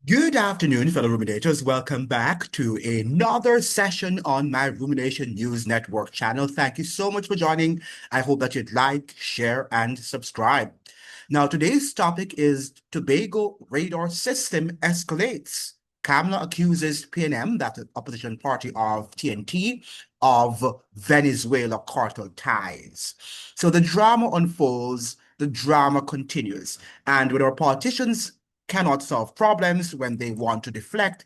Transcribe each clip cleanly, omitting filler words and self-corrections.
Good afternoon, fellow ruminators. Welcome back to another session on my Rumination News Network channel. Thank you so much for joining. I hope that you'd like, share, and subscribe. Now, today's topic is Tobago radar system escalates. Kamla accuses PNM, that's the opposition party of TNT, of Venezuela cartel ties. So the drama unfolds, the drama continues. And with our politicians cannot solve problems when they want to deflect,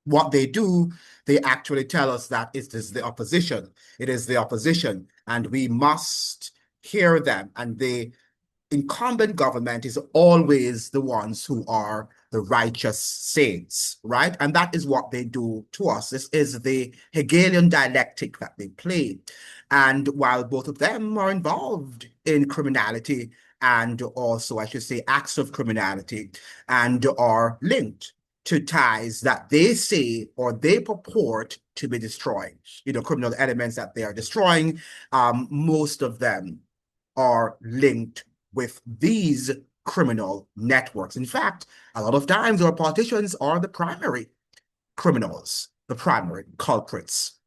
what they do, they actually tell us that it is the opposition. It is the opposition, and we must hear them. And the incumbent government is always the ones who are the righteous saints, right? And that is what they do to us. This is the Hegelian dialectic that they play. And while both of them are involved in criminality and also, I should say, acts of criminality and are linked to ties that they say or they purport to be destroying, criminal elements that they are destroying, most of them are linked with these criminal networks. In fact, a lot of times our politicians are the primary criminals, the primary culprits.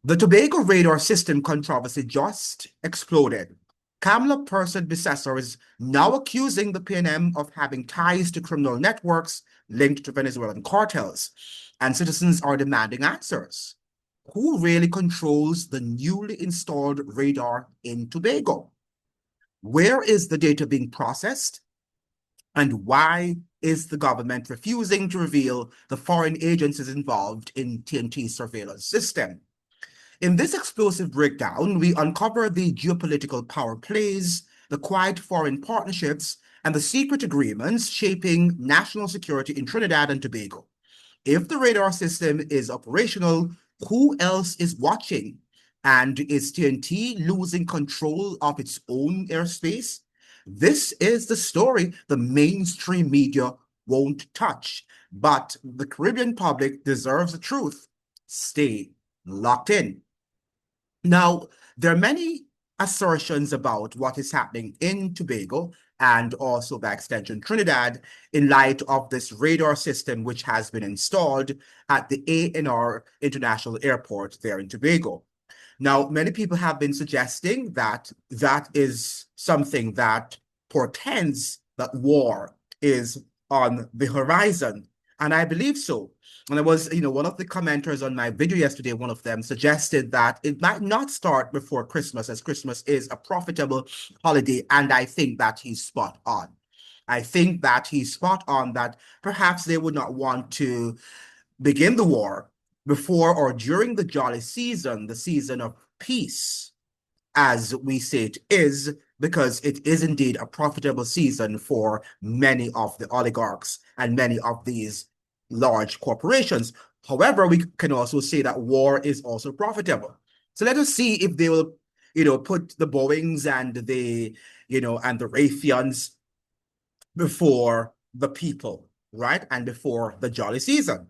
The Tobago radar system controversy just exploded. Kamla Persad-Bissessar is now accusing the PNM of having ties to criminal networks linked to Venezuelan cartels, and citizens are demanding answers. Who really controls the newly installed radar in Tobago? Where is the data being processed? And why is the government refusing to reveal the foreign agencies involved in TNT's surveillance system? In this explosive breakdown, we uncover the geopolitical power plays, the quiet foreign partnerships, and the secret agreements shaping national security in Trinidad and Tobago. If the radar system is operational, who else is watching? And is TNT losing control of its own airspace? This is the story the mainstream media won't touch, but the Caribbean public deserves the truth. Stay locked in. Now, there are many assertions about what is happening in Tobago and also by extension Trinidad in light of this radar system which has been installed at the ANR International Airport there in Tobago. Now, many people have been suggesting that that is something that portends that war is on the horizon, and I believe so. And I was, one of the commenters on my video yesterday, one of them suggested that it might not start before Christmas, as Christmas is a profitable holiday, and I think that he's spot on. I think that he's spot on that perhaps they would not want to begin the war before or during the jolly season, the season of peace, as we say it is, because it is indeed a profitable season for many of the oligarchs and many of these large corporations. However, we can also say that war is also profitable. So let us see if they will, put the Boeings and the, and the Raytheons before the people, right? And before the jolly season.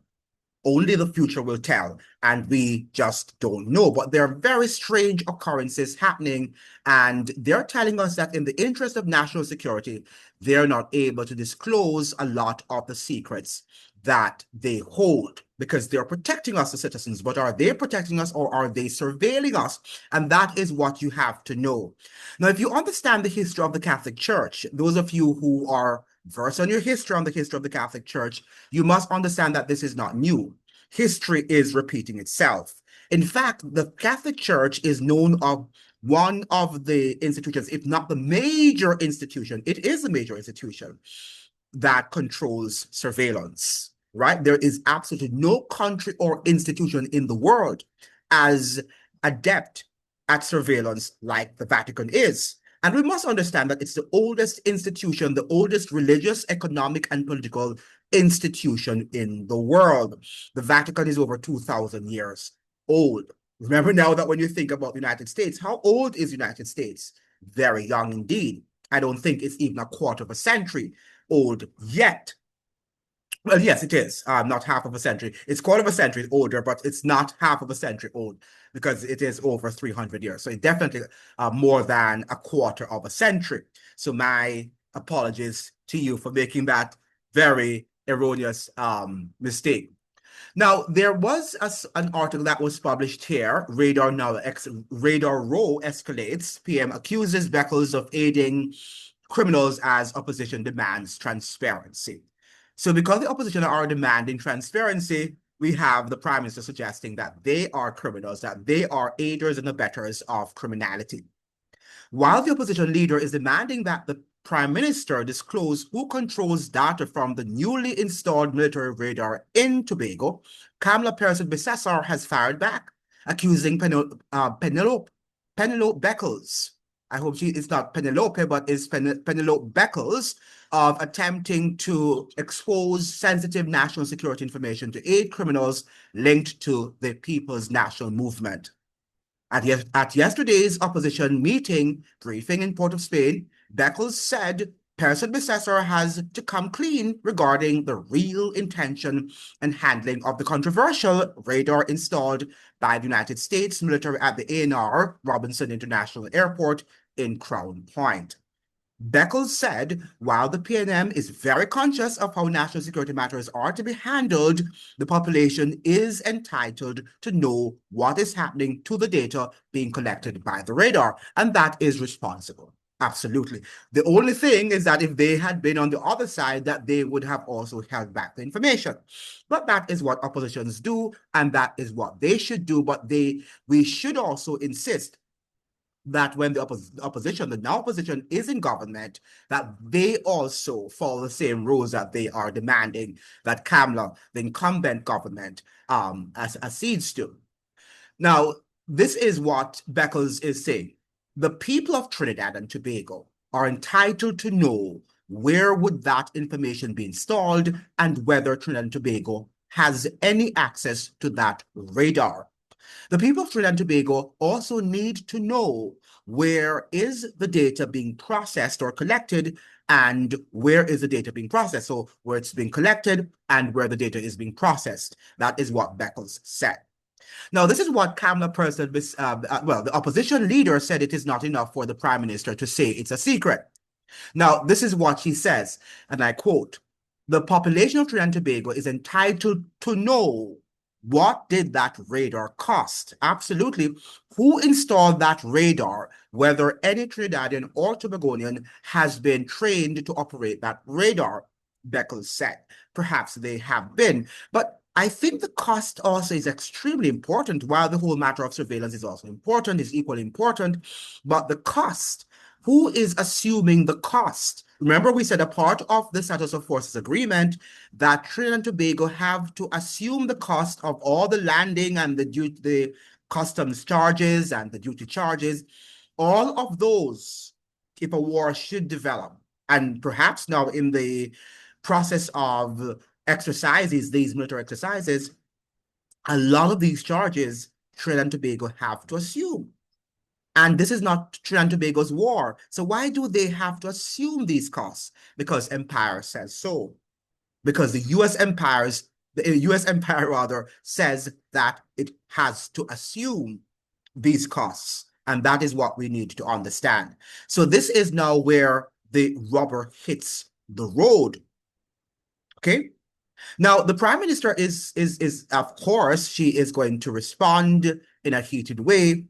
Only the future will tell, and we just don't know. But there are very strange occurrences happening, and they're telling us that in the interest of national security, they're not able to disclose a lot of the secrets that they hold because they're protecting us as citizens. But are they protecting us or are they surveilling us? And that is what you have to know. Now, if you understand the history of the Catholic Church, those of you who are versed on your history on the history of the Catholic Church, you must understand that this is not new. History is repeating itself. In fact, the Catholic Church is known of one of the institutions, if not the major institution, it is a major institution that controls surveillance, right? There is absolutely no country or institution in the world as adept at surveillance like the Vatican is. And we must understand that it's the oldest institution, the oldest religious, economic, and political institution in the world. The Vatican is over 2,000 years old. Remember now that when you think about the United States, how old is the United States? Very young indeed. I don't think it's even a quarter of a century old yet. Well, yes, it is. Not half of a century. It's quarter of a century older, but it's not half of a century old because it is over 300 years. So it definitely more than a quarter of a century. So my apologies to you for making that very erroneous mistake. Now, there was an article that was published here, Radar Row Escalates, PM accuses Beckles of aiding criminals as opposition demands transparency. So because the opposition are demanding transparency, we have the Prime Minister suggesting that they are criminals, that they are aiders and abettors of criminality. While the opposition leader is demanding that the Prime Minister disclose who controls data from the newly installed military radar in Tobago, Kamla Persad-Bissessar has fired back, accusing Penelope Beckles. I hope it's not Penelope, but it's Penelope Beckles, of attempting to expose sensitive national security information to aid criminals linked to the People's National Movement. At yesterday's opposition meeting briefing in Port of Spain, Beckles said Persad-Bissessar has to come clean regarding the real intention and handling of the controversial radar installed by the United States military at the ANR Robinson International Airport in Crown Point. Beckles said, while the PNM is very conscious of how national security matters are to be handled, the population is entitled to know what is happening to the data being collected by the radar, and that is responsible. Absolutely. The only thing is that if they had been on the other side, that they would have also held back the information. But that is what oppositions do, and that is what they should do. But we should also insist that when the opposition, the now opposition, is in government, that they also follow the same rules that they are demanding that Kamla, the incumbent government, accedes to. Now, this is what Beckles is saying. The people of Trinidad and Tobago are entitled to know where would that information be installed and whether Trinidad and Tobago has any access to that radar. The people of Trinidad and Tobago also need to know where is the data being processed or collected and where is the data being processed. So where it's being collected and where the data is being processed. That is what Beckles said. Now, this is what Kamla Persad, the opposition leader said it is not enough for the Prime Minister to say it's a secret. Now, this is what she says, and I quote, "The population of Trinidad and Tobago is entitled to know what did that radar cost? Absolutely. Who installed that radar, whether any Trinidadian or Tobagonian has been trained to operate that radar," Beckles said. Perhaps they have been, but I think the cost also is extremely important. While the whole matter of surveillance is also important, is equally important, but the cost, who is assuming the cost? Remember, we said a part of the Status of Forces Agreement that Trinidad and Tobago have to assume the cost of all the landing and the customs charges and the duty charges, all of those, if a war should develop. And perhaps now in the process of exercises, these military exercises, a lot of these charges Trinidad and Tobago have to assume. And this is not Trinidad and Tobago's war. So why do they have to assume these costs? Because empire says so. Because the U.S. empire rather says that it has to assume these costs. And that is what we need to understand. So this is now where the rubber hits the road. Okay? Now, the Prime Minister is of course, she is going to respond in a heated way.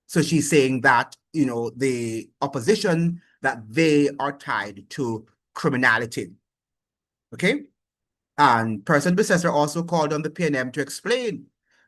So she's saying that, the opposition, that they are tied to criminality. Okay? And Persad-Bissessar also called on the PNM to explain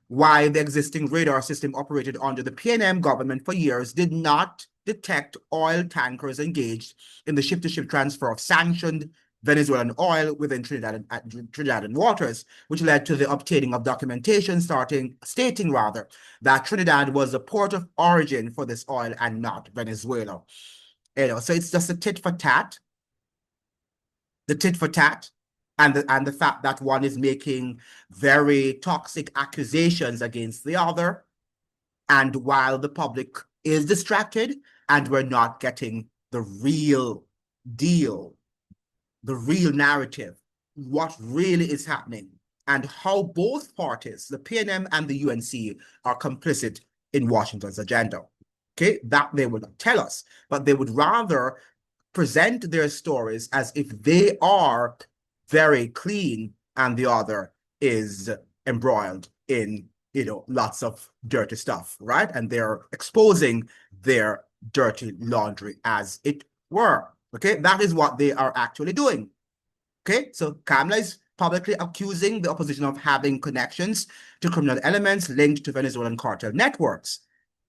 why the existing radar system operated under the PNM government for years did not detect oil tankers engaged in the ship-to-ship transfer of sanctioned Venezuelan oil within Trinidadian waters, which led to the obtaining of documentation stating that Trinidad was the port of origin for this oil and not Venezuela. So it's just a tit for tat. The tit for tat, and the fact that one is making very toxic accusations against the other, and while the public is distracted and we're not getting the real deal, the real narrative, what really is happening, and how both parties, the PNM and the UNC, are complicit in Washington's agenda. Okay, that they would not tell us, but they would rather present their stories as if they are very clean and the other is embroiled in, lots of dirty stuff, right? And they're exposing their dirty laundry, as it were. Okay, that is what they are actually doing. Okay, so Kamla is publicly accusing the opposition of having connections to criminal elements linked to Venezuelan cartel networks.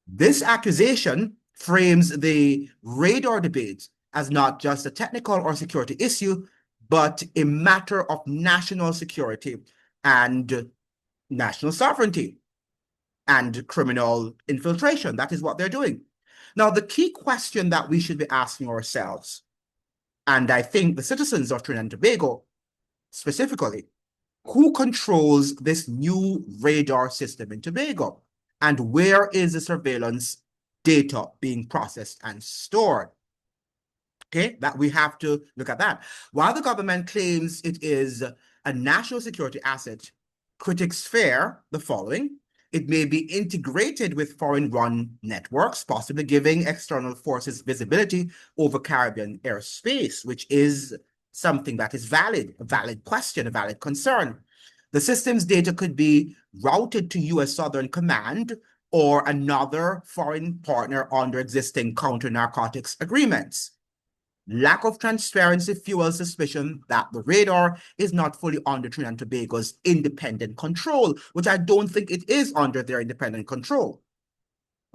This accusation frames the radar debate as not just a technical or security issue, but a matter of national security and national sovereignty and criminal infiltration. That is what they're doing. Now, the key question that we should be asking ourselves, and I think the citizens of Trinidad and Tobago specifically, who controls this new radar system in Tobago? And where is the surveillance data being processed and stored? Okay, that we have to look at that. While the government claims it is a national security asset, critics fear the following. It may be integrated with foreign-run networks, possibly giving external forces visibility over Caribbean airspace, which is something that is valid, a valid question, a valid concern. The system's data could be routed to U.S. Southern Command or another foreign partner under existing counter-narcotics agreements. Lack of transparency fuels suspicion that the radar is not fully under Trinidad and Tobago's independent control, which I don't think it is under their independent control.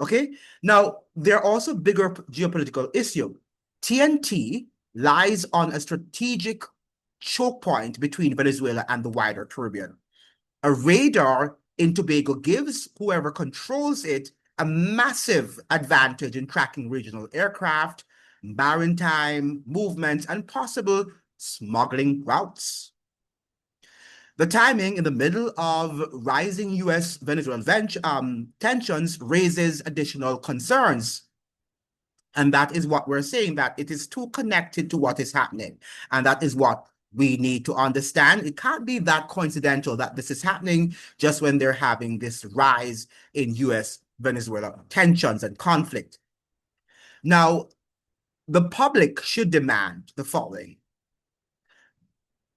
Okay? Now, there are also bigger geopolitical issue. TNT lies on a strategic choke point between Venezuela and the wider Caribbean. A radar in Tobago gives whoever controls it a massive advantage in tracking regional aircraft, maritime movements, and possible smuggling routes. The timing in the middle of rising U.S.-Venezuelan tensions raises additional concerns. And that is what we're saying, that it is too connected to what is happening. And that is what we need to understand. It can't be that coincidental that this is happening just when they're having this rise in U.S.-Venezuela tensions and conflict. Now, the public should demand the following: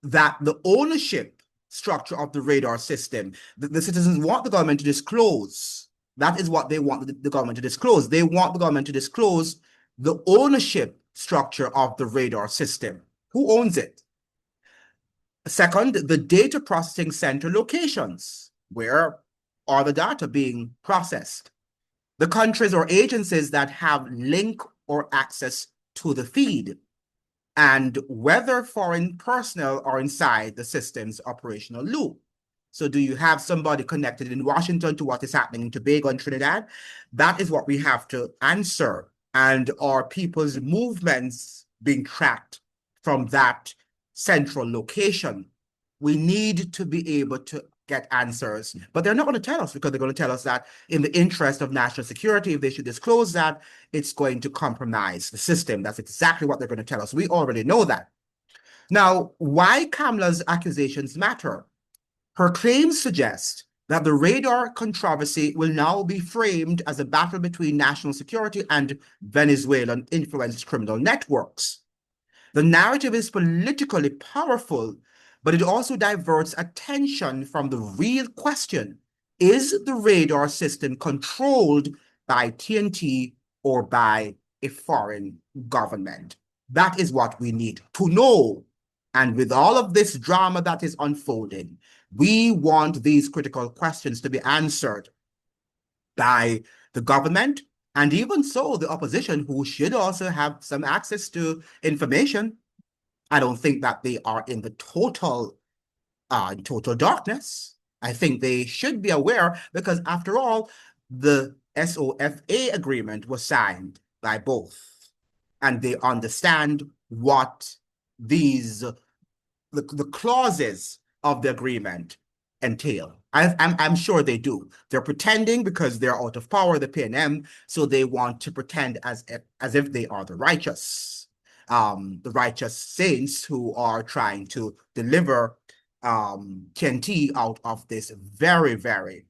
that the ownership structure of the radar system, the citizens want the government to disclose. That is what they want the government to disclose. They want the government to disclose the ownership structure of the radar system. Who owns it? Second, the data processing center locations. Where are the data being processed? The countries or agencies that have link or access to the feed, and whether foreign personnel are inside the system's operational loop. So do you have somebody connected in Washington to what is happening in Tobago and Trinidad? That is what we have to answer. And are people's movements being tracked from that central location? We need to be able to get answers, but they're not going to tell us, because they're going to tell us that in the interest of national security, if they should disclose that, it's going to compromise the system. That's exactly what they're going to tell us. We already know that. Now, why Kamla's accusations matter? Her claims suggest that the radar controversy will now be framed as a battle between national security and Venezuelan-influenced criminal networks. The narrative is politically powerful, but it also diverts attention from the real question: is the radar system controlled by TNT or by a foreign government? That is what we need to know. And with all of this drama that is unfolding, we want these critical questions to be answered by the government, and even so, the opposition, who should also have some access to information. I don't think that they are in the total darkness. I think they should be aware, because after all, the SOFA agreement was signed by both, and they understand what the clauses of the agreement entail. I'm sure they do. They're pretending because they're out of power, the PNM, so they want to pretend as if they are the righteous saints who are trying to deliver TNT out of this very, very,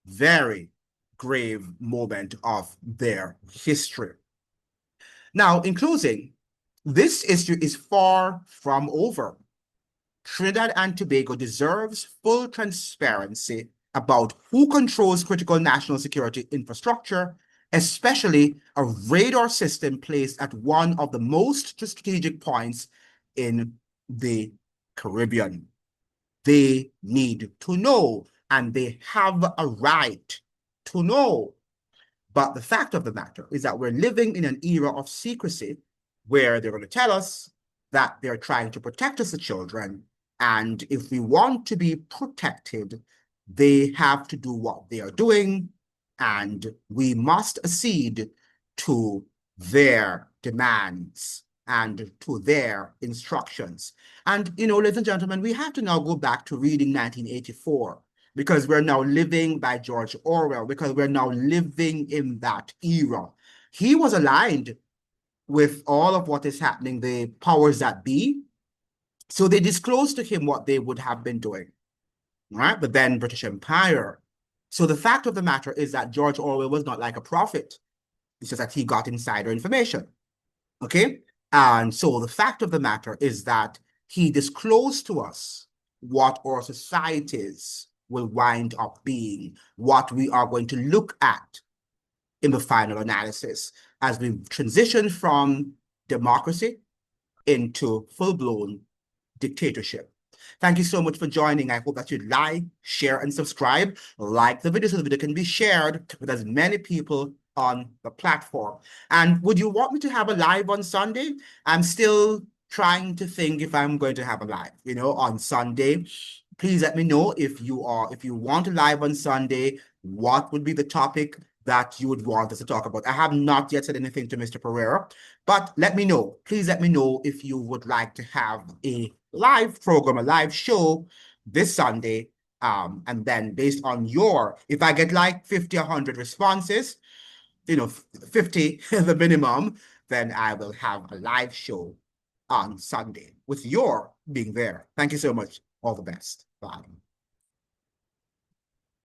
very grave moment of their history. Now, in closing, this issue is far from over. Trinidad and Tobago deserves full transparency about who controls critical national security infrastructure, especially a radar system placed at one of the most strategic points in the Caribbean. They need to know, and they have a right to know. But the fact of the matter is that we're living in an era of secrecy where they're going to tell us that they're trying to protect us, the children. And if we want to be protected, they have to do what they are doing. And we must accede to their demands and to their instructions. And, ladies and gentlemen, we have to now go back to reading 1984 because we're now living by George Orwell, because we're now living in that era. He was aligned with all of what is happening, the powers that be. So they disclosed to him what they would have been doing, right? But then British Empire. So the fact of the matter is that George Orwell was not like a prophet. It's just that he got insider information, okay? And so the fact of the matter is that he disclosed to us what our societies will wind up being, what we are going to look at in the final analysis as we transition from democracy into full-blown dictatorship. Thank you so much for joining. I hope that you like, share, and subscribe. Like the video so the video can be shared with as many people on the platform. And would you want me to have a live on Sunday? I'm still trying to think if I'm going to have a live, on Sunday. Please let me know if you want a live on Sunday, what would be the topic that you would want us to talk about. I have not yet said anything to Mr. Pereira, but let me know. Please let me know if you would like to have a live program, a live show this Sunday. And then based on if I get like 50, 100 responses, 50 the minimum, then I will have a live show on Sunday with your being there. Thank you so much. All the best. Bye.